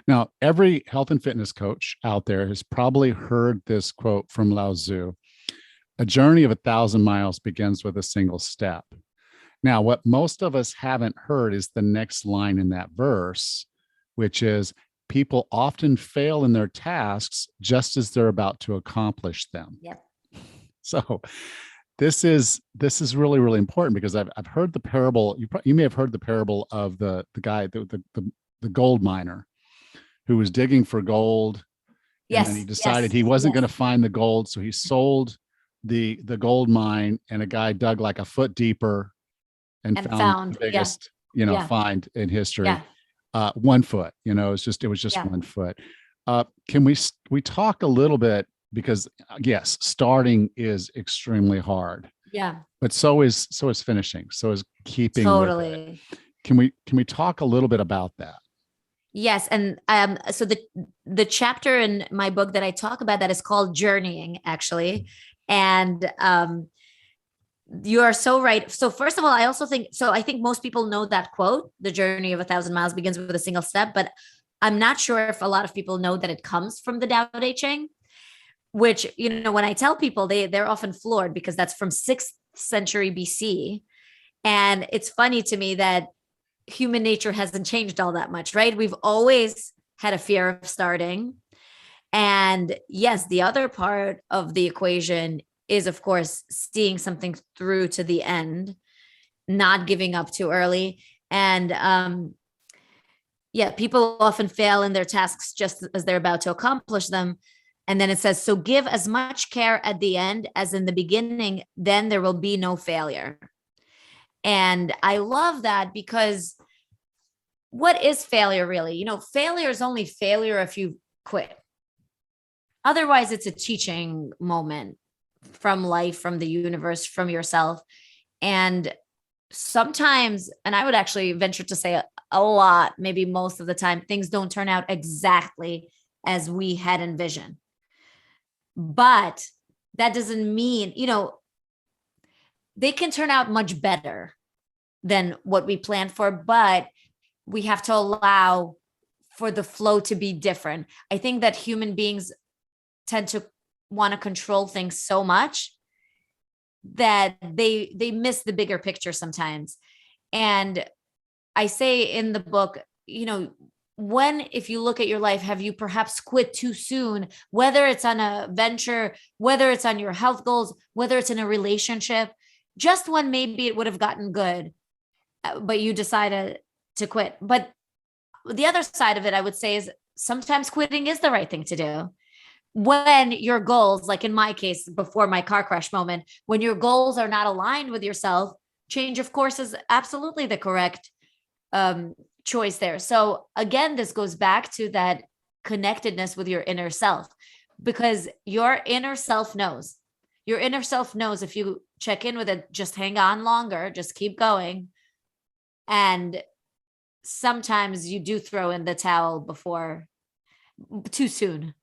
Now, every health and fitness coach out there has probably heard this quote from Lao Tzu: a journey of 1,000 miles begins with a single step. Now, what most of us haven't heard is the next line in that verse, which is, people often fail in their tasks just as they're about to accomplish them. Yep. So this is really, really important, because I've heard the parable. You may have heard the parable of the guy, the gold miner, who was digging for gold, and then he Yes. decided Yes. he wasn't Yes. going to find the gold, so he sold the gold mine, and a guy dug like a foot deeper and And found the found. Yeah. biggest Yeah. find in history. Yeah. 1 foot, it was just Yeah. 1 foot. Can we talk a little bit, because yes, starting is extremely hard, Yeah. but so is finishing, so is keeping with it. Totally. Can we talk a little bit about that? Yes, and so the chapter in my book that I talk about that is called Journeying, actually. And you are so right. So first of all, I think most people know that quote, the journey of 1,000 miles begins with a single step, but I'm not sure if a lot of people know that it comes from the Tao Te Ching, which, when I tell people, they're often floored, because that's from 6th century BC. And it's funny to me that human nature hasn't changed all that much, right? We've always had a fear of starting. And yes, the other part of the equation is, of course, seeing something through to the end, not giving up too early. And yeah, people often fail in their tasks just as they're about to accomplish them. And then it says, so give as much care at the end as in the beginning, then there will be no failure. And I love that, because what is failure really? Failure is only failure if you quit. Otherwise, it's a teaching moment from life, from the universe, from yourself. And sometimes, and I would actually venture to say a lot, maybe most of the time, things don't turn out exactly as we had envisioned. But that doesn't mean, they can turn out much better than what we planned for, but we have to allow for the flow to be different. I think that human beings tend to want to control things so much that they miss the bigger picture sometimes. And I say in the book, if you look at your life, have you perhaps quit too soon, whether it's on a venture, whether it's on your health goals, whether it's in a relationship, just when maybe it would have gotten good, but you decided to quit. But the other side of it, I would say, is sometimes quitting is the right thing to do. When your goals, like in my case, before my car crash moment, when your goals are not aligned with yourself, change, of course, is absolutely the correct choice there. So again, this goes back to that connectedness with your inner self, because your inner self knows. Your inner self knows if you check in with it, just hang on longer, just keep going. And sometimes you do throw in the towel before too soon.